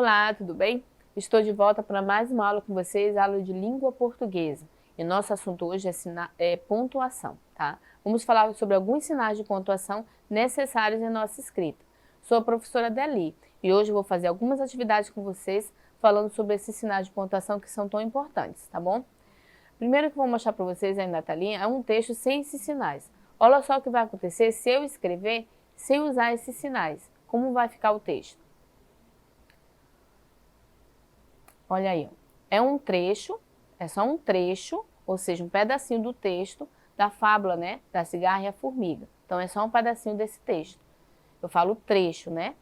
Olá, tudo bem? Estou de volta para mais uma aula com vocês, aula de língua portuguesa. E nosso assunto hoje é pontuação, tá? Vamos falar sobre alguns sinais de pontuação necessários em nossa escrita. Sou a professora Deli e hoje vou fazer algumas atividades com vocês falando sobre esses sinais de pontuação que são tão importantes, tá bom? Primeiro que eu vou mostrar para vocês aí na telinha é um texto sem esses sinais. Olha só o que vai acontecer se eu escrever sem usar esses sinais. Como vai ficar o texto? Olha aí, ó. É um trecho, é só um trecho, ou seja, um pedacinho do texto da fábula, né, da cigarra e a formiga. Então é só um pedacinho desse texto. Eu falo trecho, né?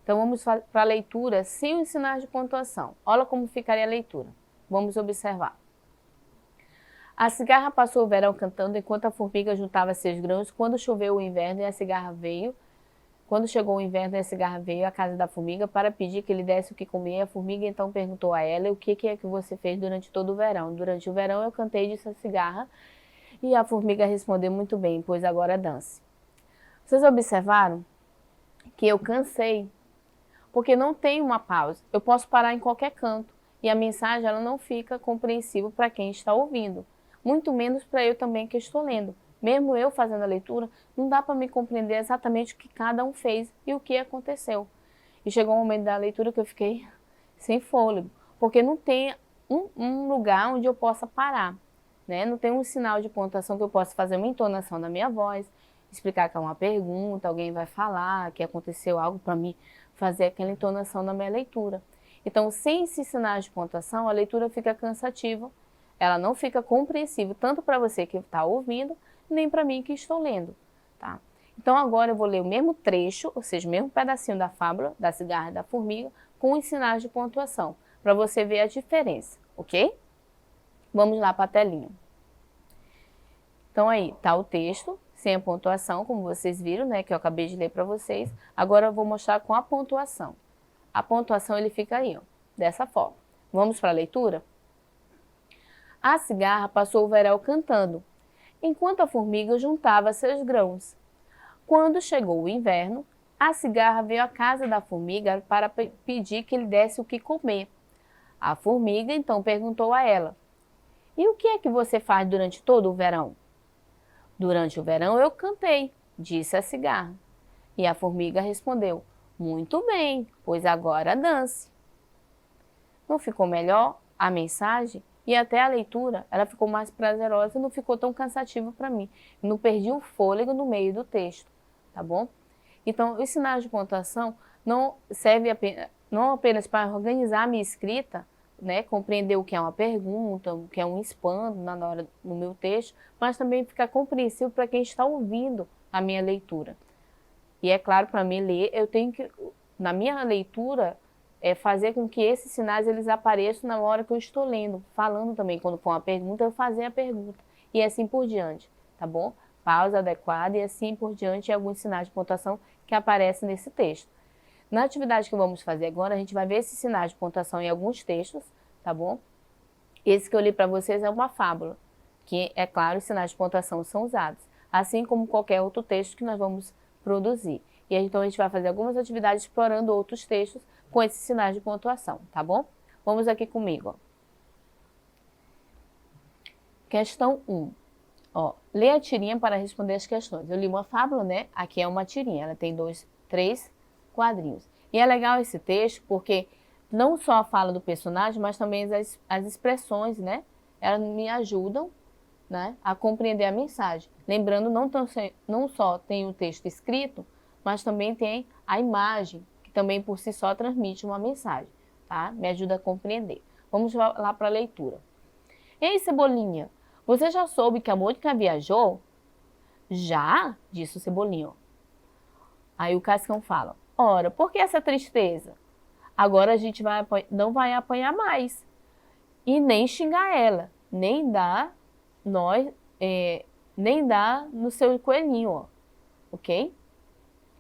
Então vamos para a leitura sem os sinais de pontuação. Olha como ficaria a leitura. Vamos observar. A cigarra passou o verão cantando enquanto a formiga juntava seus grãos. Quando choveu o inverno e a cigarra veio, Quando chegou o inverno, a cigarra veio à casa da formiga para pedir que lhe desse o que comer. A formiga então perguntou a ela: o que é que você fez durante todo o verão? Durante o verão eu cantei, disse a cigarra. E a formiga respondeu: muito bem, pois agora dance. Vocês observaram que eu cansei, porque não tem uma pausa. Eu posso parar em qualquer canto e a mensagem ela não fica compreensível para quem está ouvindo, muito menos para eu também que estou lendo. Mesmo eu fazendo a leitura, não dá para me compreender exatamente o que cada um fez e o que aconteceu. E chegou um momento da leitura que eu fiquei sem fôlego, porque não tem um lugar onde eu possa parar, né? Não tem um sinal de pontuação que eu possa fazer uma entonação da minha voz, explicar que é uma pergunta, alguém vai falar que aconteceu algo para mim fazer aquela entonação na minha leitura. Então, sem esses sinais de pontuação, a leitura fica cansativa, ela não fica compreensível tanto para você que está ouvindo, nem para mim que estou lendo, tá? Então agora eu vou ler o mesmo trecho, ou seja, o mesmo pedacinho da fábula, da cigarra e da formiga, com os sinais de pontuação, para você ver a diferença, ok? Vamos lá para a telinha. Então aí, tá o texto, sem a pontuação, como vocês viram, né, que eu acabei de ler para vocês. Agora eu vou mostrar com a pontuação. A pontuação ele fica aí, ó, dessa forma. Vamos para a leitura? A cigarra passou o verão cantando, enquanto a formiga juntava seus grãos. Quando chegou o inverno, a cigarra veio à casa da formiga para pedir que lhe desse o que comer. A formiga então perguntou a ela: e o que é que você faz durante todo o verão? Durante o verão eu cantei, disse a cigarra. E a formiga respondeu: muito bem, pois agora dance. Não ficou melhor a mensagem? E até a leitura, ela ficou mais prazerosa e não ficou tão cansativa para mim. Não perdi o fôlego no meio do texto, tá bom? Então, os sinais de pontuação não servem não apenas para organizar a minha escrita, né, compreender o que é uma pergunta, o que é um expando no meu texto, mas também ficar compreensível para quem está ouvindo a minha leitura. E é claro, para mim ler, eu tenho que, na minha leitura, fazer com que esses sinais eles apareçam na hora que eu estou lendo, falando também, quando for uma pergunta, eu fazer a pergunta, e assim por diante, tá bom? Pausa adequada e assim por diante, e alguns sinais de pontuação que aparecem nesse texto. Na atividade que vamos fazer agora, a gente vai ver esses sinais de pontuação em alguns textos, tá bom? Esse que eu li para vocês é uma fábula, que, é claro, os sinais de pontuação são usados, assim como qualquer outro texto que nós vamos produzir. E então a gente vai fazer algumas atividades explorando outros textos com esses sinais de pontuação, tá bom? Vamos aqui comigo, ó. Questão 1. Ó, lê a tirinha para responder as questões. Eu li uma fábula, né? Aqui é uma tirinha, ela tem 3 quadrinhos. E é legal esse texto porque não só a fala do personagem, mas também as expressões, né? Elas me ajudam, né, a compreender a mensagem. Lembrando, não só tem o texto escrito, mas também tem a imagem, que também por si só transmite uma mensagem, tá? Me ajuda a compreender. Vamos lá para a leitura. Ei, Cebolinha, você já soube que a Mônica viajou? Já? Disse o Cebolinho. Aí o Cascão fala: ora, por que essa tristeza? Agora a gente não vai apanhar mais. E nem xingar ela, nem dar no seu coelhinho, ó. Ok?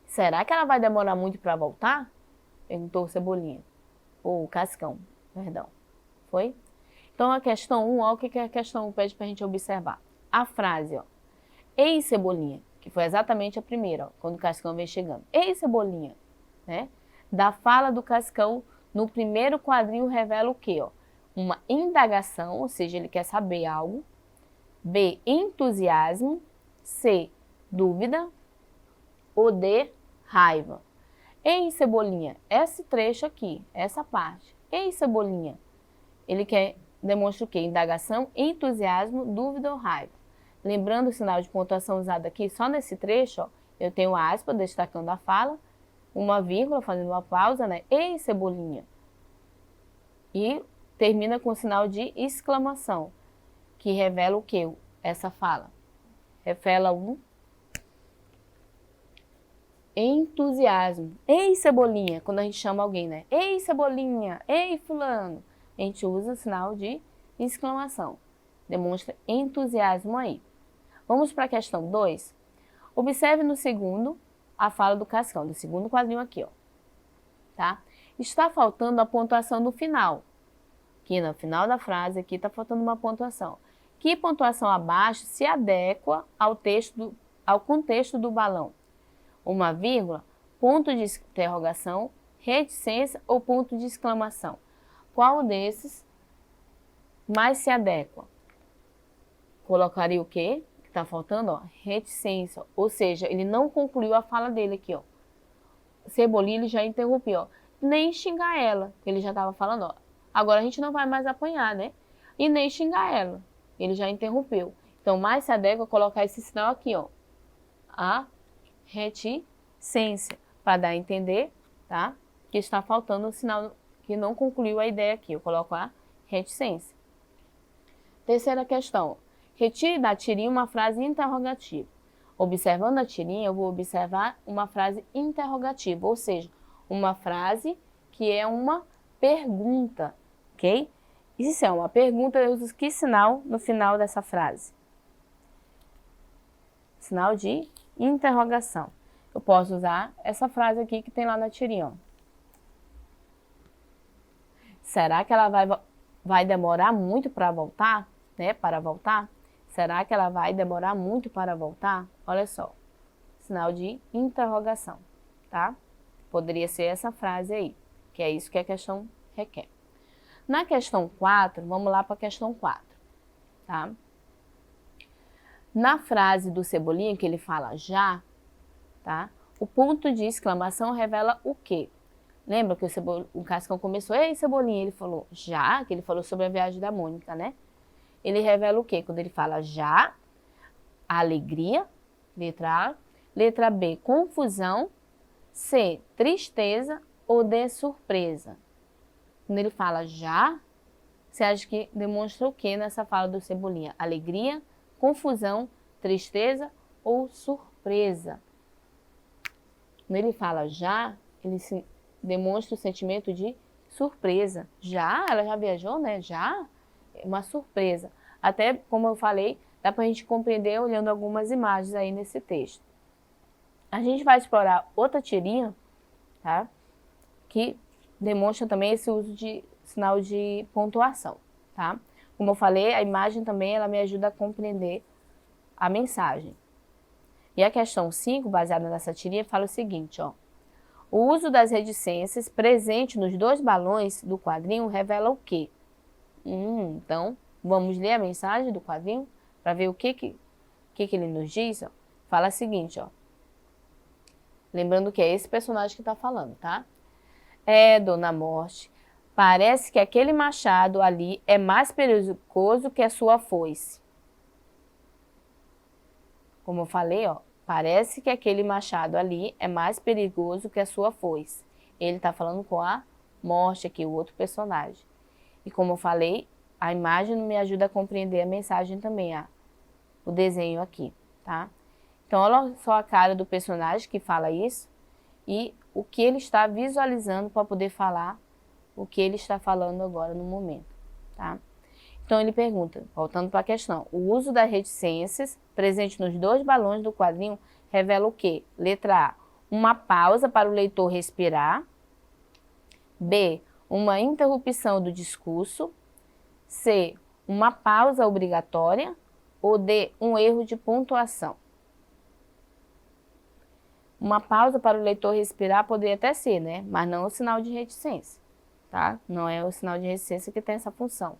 Será que ela vai demorar muito para voltar? Perguntou o Cebolinha. Ou o Cascão, perdão. Foi? Então a questão 1, olha o que a questão 1 pede para a gente observar. A frase, ó. Ei, Cebolinha, que foi exatamente a primeira, ó, quando o Cascão vem chegando. Ei, Cebolinha, né? Da fala do Cascão no primeiro quadrinho revela o quê? Ó? Uma indagação, ou seja, ele quer saber algo. B, entusiasmo. C, dúvida. Ou D, raiva. Ei, Cebolinha, esse trecho aqui, essa parte. Ei, Cebolinha, ele demonstra o quê? Indagação, entusiasmo, dúvida ou raiva. Lembrando o sinal de pontuação usado aqui, só nesse trecho, ó, eu tenho aspas destacando a fala, uma vírgula fazendo uma pausa, né? Ei, Cebolinha. E termina com o sinal de exclamação, que revela o quê? Essa fala. Revela um entusiasmo. Ei, Cebolinha, quando a gente chama alguém, né? Ei, Cebolinha, ei, fulano. A gente usa o sinal de exclamação. Demonstra entusiasmo aí. Vamos para a questão 2. Observe no segundo a fala do Cascão, do segundo quadrinho aqui, ó. Tá? Está faltando a pontuação no final. Aqui no final da frase, aqui está faltando uma pontuação. Que pontuação abaixo se adequa ao contexto do balão? Uma vírgula, ponto de interrogação, reticência ou ponto de exclamação? Qual desses mais se adequa? Colocaria o quê? Que está faltando, ó, reticência, ou seja, ele não concluiu a fala dele aqui, ó. Cebolinha ele já interrompeu, ó. Nem xingar ela, ele já estava falando, ó. Agora a gente não vai mais apanhar, né? E nem xingar ela, ele já interrompeu. Então, mais se adequa colocar esse sinal aqui, ó. A reticência, para dar a entender, tá? Que está faltando o sinal que não concluiu a ideia aqui. Eu coloco a reticência. Terceira questão. Retire da tirinha uma frase interrogativa. Observando a tirinha, eu vou observar uma frase interrogativa, ou seja, uma frase que é uma pergunta, ok? E se é uma pergunta, eu uso que sinal no final dessa frase? Sinal de interrogação. Eu posso usar essa frase aqui que tem lá na tirinha, ó. Será que ela vai demorar muito para voltar? Né? Para voltar? Será que ela vai demorar muito para voltar? Olha só, sinal de interrogação, tá? Poderia ser essa frase aí, que é isso que a questão requer. Na questão 4, vamos lá para a questão 4, tá? Na frase do Cebolinha, que ele fala já, tá? O ponto de exclamação revela o quê? Lembra que o Cascão começou, ei, Cebolinha, ele falou já, que ele falou sobre a viagem da Mônica, né? Ele revela o quê? Quando ele fala já, a alegria, letra A. Letra B, confusão. C, tristeza. Ou D, surpresa. Quando ele fala já, você acha que demonstra o quê nessa fala do Cebolinha? Alegria, confusão, tristeza ou surpresa? Quando ele fala já, ele demonstra o sentimento de surpresa. Já? Ela já viajou, né? Já? É uma surpresa. Até, como eu falei, dá para a gente compreender olhando algumas imagens aí nesse texto. A gente vai explorar outra tirinha, tá? Que demonstra também esse uso de sinal de pontuação, tá? Como eu falei, a imagem também ela me ajuda a compreender a mensagem. E a questão 5, baseada nessa tirinha, fala o seguinte, ó. O uso das reticências presente nos dois balões do quadrinho revela o quê? Então, vamos ler a mensagem do quadrinho para ver o que ele nos diz. Ó. Fala o seguinte, ó. Lembrando que é esse personagem que está falando, tá? Dona Morte, parece que aquele machado ali é mais perigoso que a sua foice. Como eu falei, ó, parece que aquele machado ali é mais perigoso que a sua foice. Ele está falando com a Morte aqui, o outro personagem. E como eu falei, a imagem me ajuda a compreender a mensagem também, o desenho aqui, tá? Então, olha só a cara do personagem que fala isso e o que ele está visualizando para poder falar o que ele está falando agora no momento, tá? Então, ele pergunta, voltando para a questão, o uso das reticências presente nos dois balões do quadrinho revela o quê? Letra A, uma pausa para o leitor respirar. B, uma interrupção do discurso. C, uma pausa obrigatória. Ou D, um erro de pontuação. Uma pausa para o leitor respirar poderia até ser, né? Mas não o sinal de reticência. tá? Não é o sinal de reticência que tem essa função.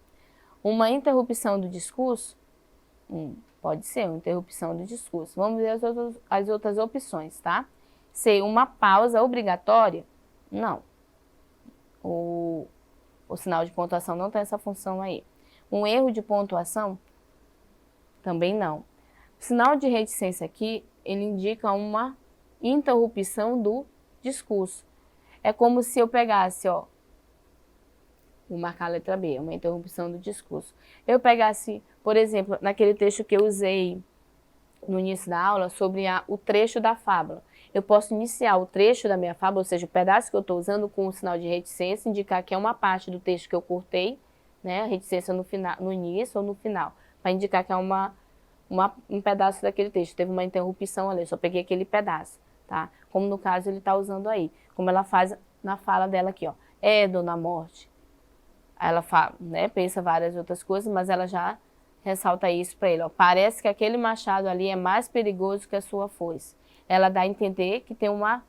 Uma interrupção do discurso, pode ser uma interrupção do discurso. Vamos ver as outras opções, tá? C, uma pausa obrigatória? Não. O sinal de pontuação não tem essa função aí. Um erro de pontuação? Também não. O sinal de reticência aqui, ele indica uma interrupção do discurso. É como se eu pegasse, ó, vou marcar a letra B, uma interrupção do discurso. Eu pegasse, por exemplo, naquele texto que eu usei no início da aula, sobre o trecho da fábula. Eu posso iniciar o trecho da minha fábula, ou seja, o pedaço que eu estou usando com o sinal de reticência, indicar que é uma parte do texto que eu cortei, né, a reticência no final, no início ou no final, para indicar que é um pedaço daquele texto. Teve uma interrupção ali, eu só peguei aquele pedaço, tá? Como no caso ele está usando aí, como ela faz na fala dela aqui, ó, dona Morte. Ela fala, né, pensa várias outras coisas, mas ela já ressalta isso para ele, ó, parece que aquele machado ali é mais perigoso que a sua foice. Ela dá a entender que tem uma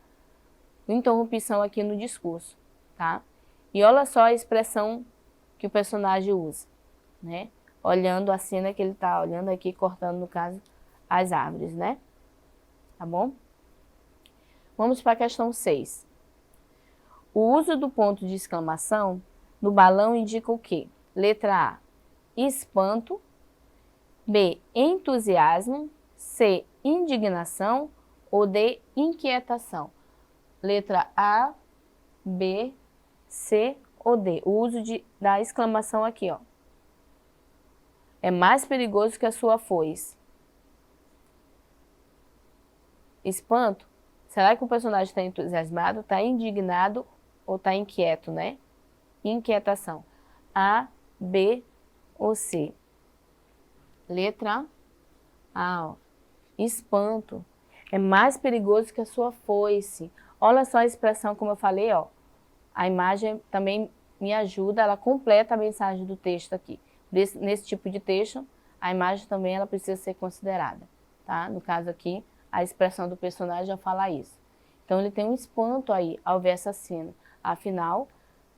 interrupção aqui no discurso, tá? E olha só a expressão que o personagem usa, né? Olhando a cena que ele tá olhando aqui, cortando, no caso, as árvores, né? Tá bom? Vamos para a questão 6. O uso do ponto de exclamação no balão indica o quê? Letra A, espanto. B, entusiasmo. C, indignação. Ou D, inquietação. Letra A, B, C ou D. O uso da exclamação aqui, ó. É mais perigoso que a sua foice. Espanto? Será que o personagem está entusiasmado, está indignado ou está inquieto, né? Inquietação. A, B ou C? Letra A, ó. Espanto. É mais perigoso que a sua foice. Olha só a expressão, como eu falei, ó. A imagem também me ajuda, ela completa a mensagem do texto aqui. Nesse tipo de texto, a imagem também ela precisa ser considerada, tá? No caso aqui, a expressão do personagem já fala isso. Então ele tem um espanto aí ao ver essa cena. Afinal,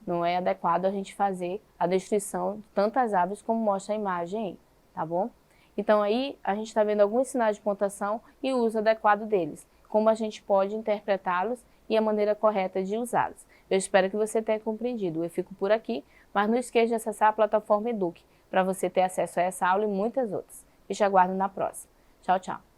não é adequado a gente fazer a destruição de tantas árvores como mostra a imagem aí, tá bom? Então aí a gente está vendo alguns sinais de pontuação e o uso adequado deles, como a gente pode interpretá-los e a maneira correta de usá-los. Eu espero que você tenha compreendido. Eu fico por aqui, mas não esqueça de acessar a plataforma Eduque para você ter acesso a essa aula e muitas outras. E te aguardo na próxima. Tchau, tchau.